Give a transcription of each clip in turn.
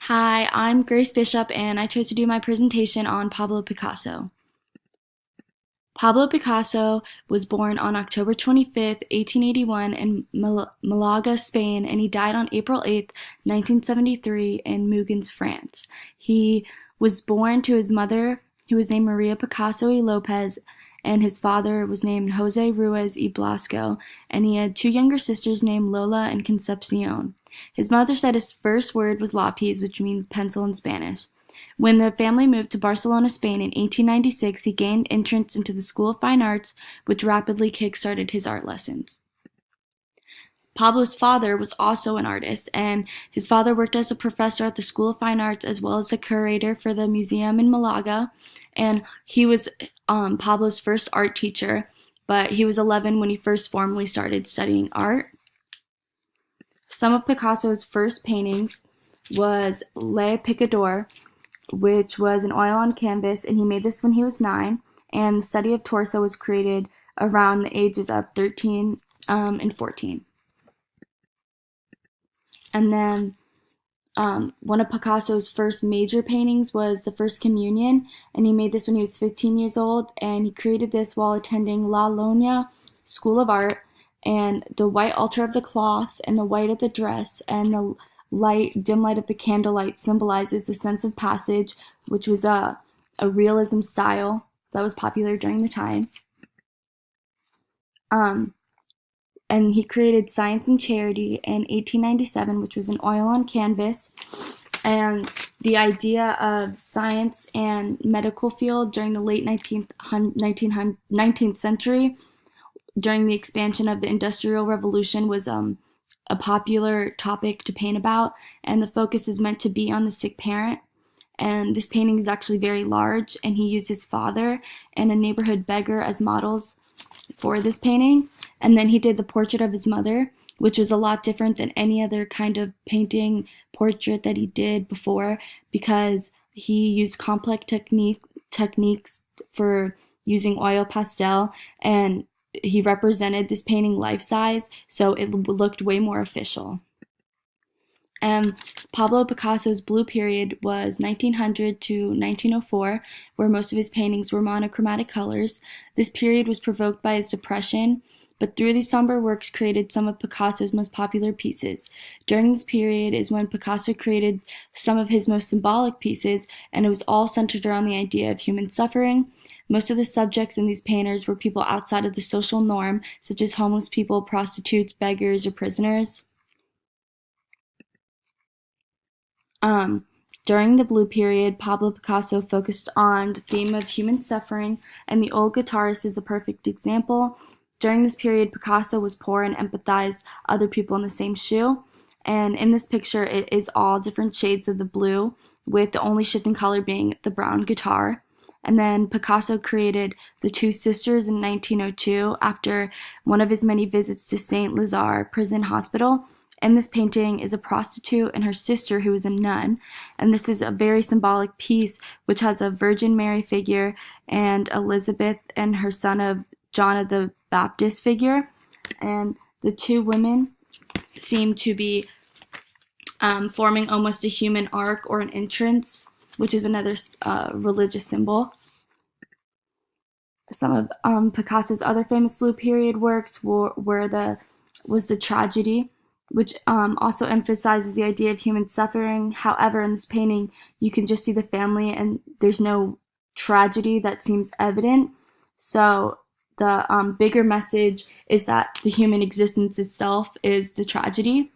Hi, I'm Grace Bishop, and I chose to do my presentation on Pablo Picasso. Pablo Picasso was born on October 25th, 1881 in Malaga, Spain, and he died on April 8th, 1973 in Mugens, France. He was born to his mother, who was named Maria Picasso y Lopez, and his father was named Jose Ruiz y Blasco, and he had two younger sisters named Lola and Concepcion. His mother said his first word was lápiz, which means pencil in Spanish. When the family moved to Barcelona, Spain in 1896, he gained entrance into the School of Fine Arts, which rapidly kick-started his art lessons. Pablo's father was also an artist, and his father worked as a professor at the School of Fine Arts as well as a curator for the museum in Malaga, and he was Pablo's first art teacher, but he was 11 when he first formally started studying art. Some of Picasso's first paintings was Le Picador, which was an oil on canvas, and he made this when he was 9, and the study of torso was created around the ages of 13 and 14. And then one of Picasso's first major paintings was the First Communion, and he made this when he was 15 years old, and he created this while attending La Logna School of Art, and the white altar of the cloth and the white of the dress and the dim light of the candlelight symbolizes the sense of passage, which was a realism style that was popular during the time. And he created Science and Charity in 1897, which was an oil on canvas. And the idea of science and medical field during the late 19th century, during the expansion of the Industrial Revolution, was a popular topic to paint about, and the focus is meant to be on the sick parent. And this painting is actually very large, and he used his father and a neighborhood beggar as models for this painting. And then he did the portrait of his mother, which was a lot different than any other kind of painting portrait that he did before, because he used complex techniques for using oil pastel, and he represented this painting life-size, so it looked way more official. And Pablo Picasso's blue period was 1900 to 1904, where most of his paintings were monochromatic colors. This period was provoked by his depression, but through these somber works created some of Picasso's most popular pieces. During this period is when Picasso created some of his most symbolic pieces, and it was all centered around the idea of human suffering. Most of the subjects in these painters were people outside of the social norm, such as homeless people, prostitutes, beggars, or prisoners. During the blue period, Pablo Picasso focused on the theme of human suffering, and the old guitarist is the perfect example. During this period, Picasso was poor and empathized other people in the same shoe. And in this picture, it is all different shades of the blue, with the only shift in color being the brown guitar. And then Picasso created The Two Sisters in 1902 after one of his many visits to Saint Lazare Prison Hospital. And this painting is a prostitute and her sister who is a nun. And this is a very symbolic piece which has a Virgin Mary figure and Elizabeth and her son of John of the Baptist figure, and the two women seem to be forming almost a human arc or an entrance, which is another religious symbol. Some of Picasso's other famous blue period works was the tragedy, which also emphasizes the idea of human suffering. However, in this painting, you can just see the family, and there's no tragedy that seems evident. So the bigger message is that the human existence itself is the tragedy.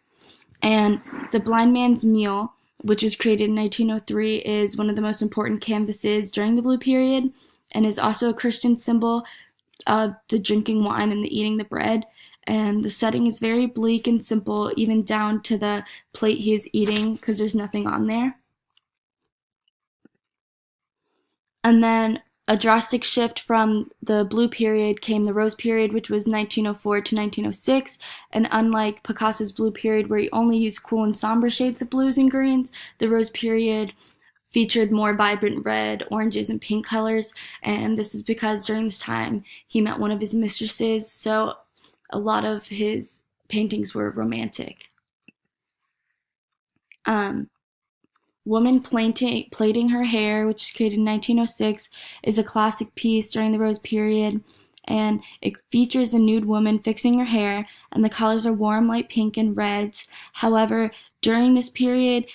And The Blind Man's Meal, which was created in 1903, is one of the most important canvases during the blue period, and is also a Christian symbol of the drinking wine and the eating the bread. And the setting is very bleak and simple, even down to the plate he is eating, because there's nothing on there. And then a drastic shift from the blue period came the rose period, which was 1904 to 1906. And unlike Picasso's blue period, where he only used cool and somber shades of blues and greens, the rose period featured more vibrant red, oranges, and pink colors. And this was because during this time he met one of his mistresses, so a lot of his paintings were romantic. Woman Plaiting Her Hair, which was created in 1906, is a classic piece during the Rose period, and it features a nude woman fixing her hair, and the colors are warm light pink and reds. However, during this period,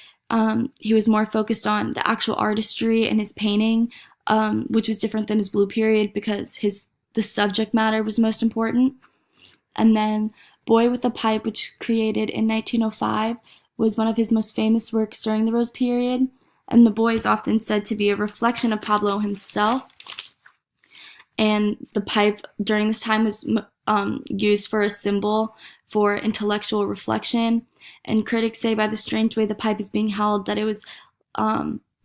he was more focused on the actual artistry in his painting, which was different than his Blue period because the subject matter was most important. And then Boy with a Pipe, which created in 1905, was one of his most famous works during the Rose period. And the boy is often said to be a reflection of Pablo himself. And the pipe during this time was used for a symbol for intellectual reflection. And critics say by the strange way the pipe is being held that it was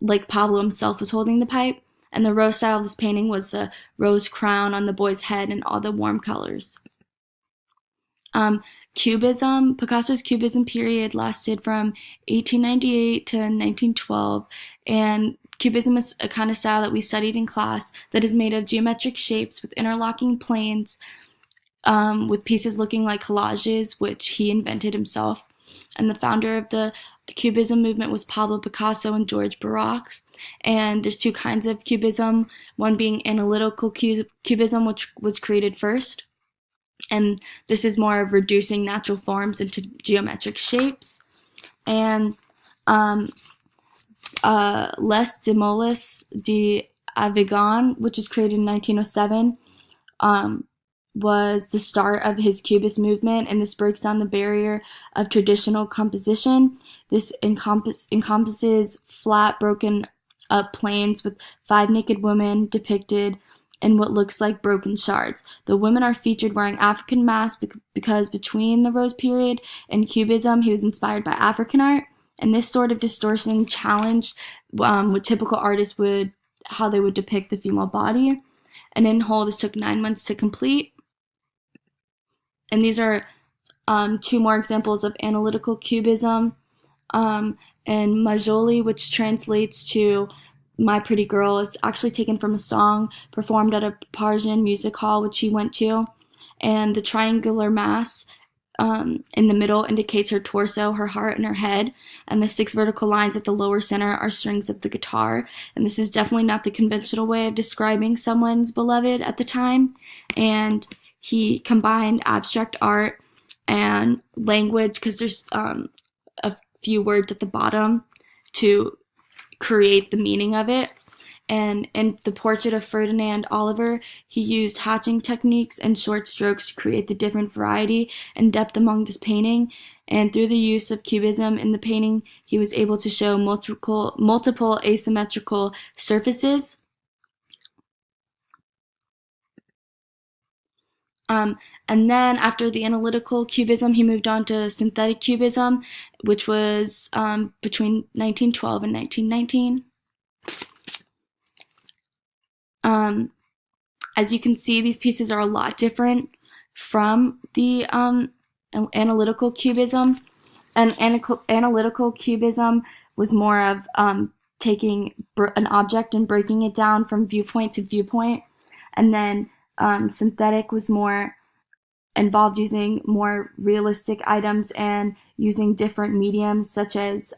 like Pablo himself was holding the pipe. And the rose style of this painting was the rose crown on the boy's head and all the warm colors. Cubism, Picasso's Cubism period lasted from 1898 to 1912, and Cubism is a kind of style that we studied in class that is made of geometric shapes with interlocking planes, with pieces looking like collages, which he invented himself. And the founder of the Cubism movement was Pablo Picasso and George Braque. And there's two kinds of Cubism, one being analytical Cubism, which was created first. And this is more of reducing natural forms into geometric shapes. And Les Demoulins d'Avignon, which was created in 1907, was the start of his Cubist movement, and this breaks down the barrier of traditional composition. This encompasses flat, broken up planes with 5 naked women depicted in what looks like broken shards. The women are featured wearing African masks because between the Rose period and Cubism, he was inspired by African art, and this sort of distortion challenged what typical artists how they would depict the female body. And in whole, this took 9 months to complete. And these are 2 more examples of analytical Cubism. And Majoli, which translates to My Pretty Girl, is actually taken from a song performed at a Parisian music hall, which he went to. And the triangular mass in the middle indicates her torso, her heart, and her head. And the 6 vertical lines at the lower center are strings of the guitar. And this is definitely not the conventional way of describing someone's beloved at the time. And he combined abstract art and language, because there's a few words at the bottom to create the meaning of it. And in the portrait of Ferdinand Oliver, he used hatching techniques and short strokes to create the different variety and depth among this painting. And through the use of Cubism in the painting, he was able to show multiple asymmetrical surfaces. And then after the analytical Cubism, he moved on to synthetic Cubism, which was between 1912 and 1919. As you can see, these pieces are a lot different from the analytical Cubism. And analytical Cubism was more of taking an object and breaking it down from viewpoint to viewpoint. And then synthetic was more involved using more realistic items and using different mediums such as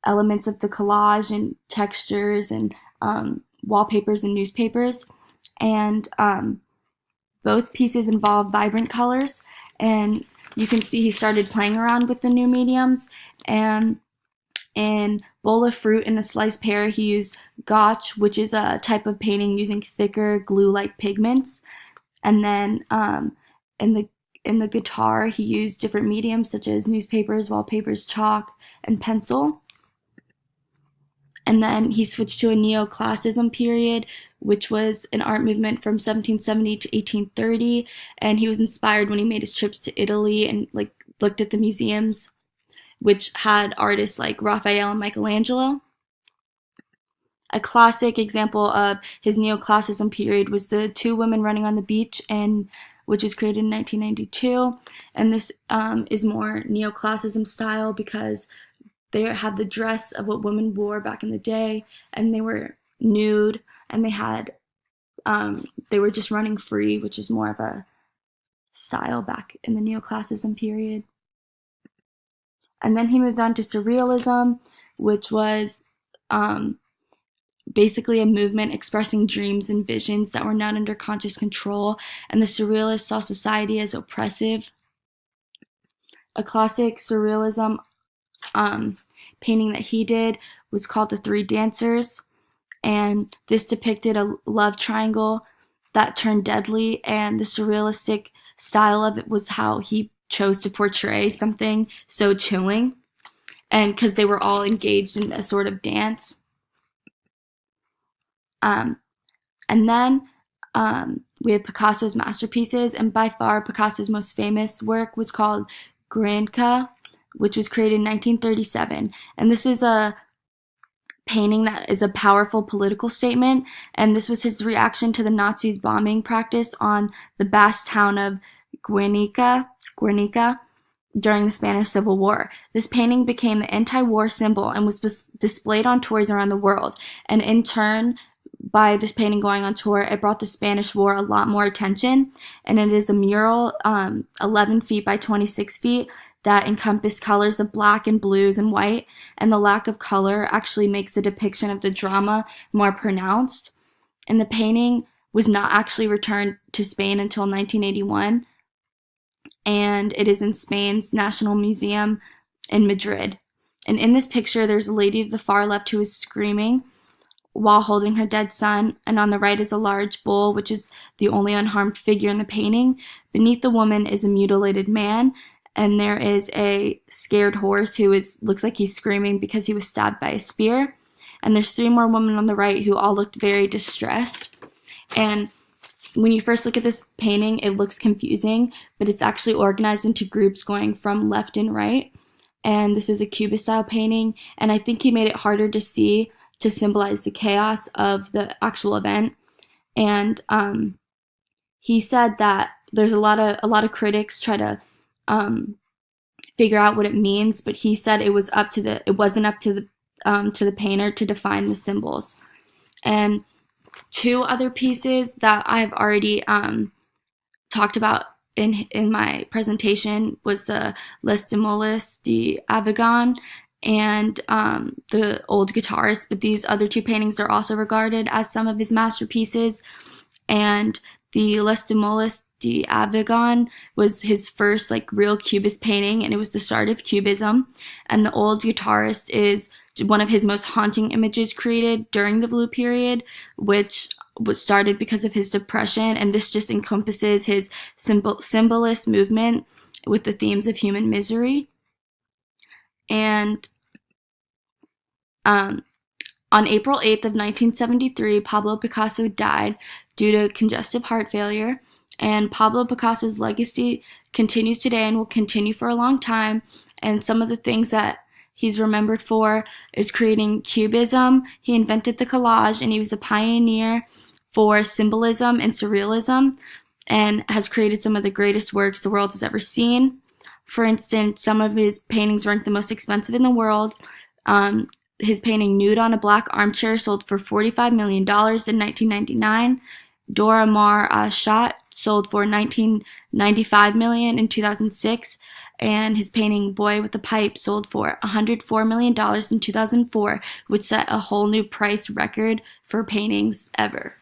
elements of the collage and textures and wallpapers and newspapers. And both pieces involve vibrant colors, and you can see he started playing around with the new mediums. And in Bowl of Fruit and a Sliced Pear, he used gouache, which is a type of painting using thicker glue-like pigments. And then in the guitar, he used different mediums such as newspapers, wallpapers, chalk, and pencil. And then he switched to a neoclassicism period, which an art movement from 1770 to 1830. And he was inspired when he made his trips to Italy and looked at the museums, which had artists like Raphael and Michelangelo. A classic example of his neoclassicism period was the 2 women running on the beach, which was created in 1992. And this is more neoclassicism style because they had the dress of what women wore back in the day, and they were nude, and they were just running free, which is more of a style back in the neoclassicism period. And then he moved on to surrealism, which was basically a movement expressing dreams and visions that were not under conscious control, and the Surrealists saw society as oppressive. A classic Surrealism painting that he did was called The Three Dancers, and this depicted a love triangle that turned deadly, and the surrealistic style of it was how he chose to portray something so chilling, and because they were all engaged in a sort of dance. And then we have Picasso's masterpieces, and by far Picasso's most famous work was called Guernica, which was created in 1937. And this is a painting that is a powerful political statement, and this was his reaction to the Nazis' bombing practice on the Basque town of Guernica during the Spanish Civil War. This painting became the anti-war symbol and was displayed on tours around the world, and in turn, by this painting going on tour, it brought the Spanish War a lot more attention, and it is a mural 11 feet by 26 feet that encompass colors of black and blues and white, and the lack of color actually makes the depiction of the drama more pronounced. And the painting was not actually returned to Spain until 1981, and it is in Spain's National Museum in Madrid. And in this picture, there's a lady to the far left who is screaming while holding her dead son, and on the right is a large bull, which is the only unharmed figure in the painting. Beneath the woman is a mutilated man, and there is a scared horse who looks like he's screaming because he was stabbed by a spear. And there's 3 more women on the right who all looked very distressed. And when you first look at this painting, it looks confusing, but it's actually organized into groups going from left and right. And this is a Cubist style painting, and I think he made it harder to see to symbolize the chaos of the actual event. And he said that there's a lot of critics try to figure out what it means, but he said it wasn't up to the painter to define the symbols. And 2 other pieces that I've already talked about in my presentation was the Les Demolisses d'Avignon and the Old Guitarist, but these other 2 paintings are also regarded as some of his masterpieces. And the Les Demolisses d'Avignon was his first real Cubist painting, and it was the start of Cubism. And the Old Guitarist is one of his most haunting images created during the Blue Period, which was started because of his depression, and this just encompasses his symbolist movement with the themes of human misery. And on April 8th of 1973, Pablo Picasso died due to congestive heart failure, and Pablo Picasso's legacy continues today and will continue for a long time. And some of the things that he's remembered for is creating Cubism. He invented the collage, and he was a pioneer for symbolism and surrealism, and has created some of the greatest works the world has ever seen. For instance, some of his paintings ranked the most expensive in the world. His painting Nude on a Black Armchair sold for $45 million in 1999. Dora Maar Shot sold for $19.95 million in 2006. And his painting Boy with a Pipe sold for $104 million in 2004, which set a whole new price record for paintings ever.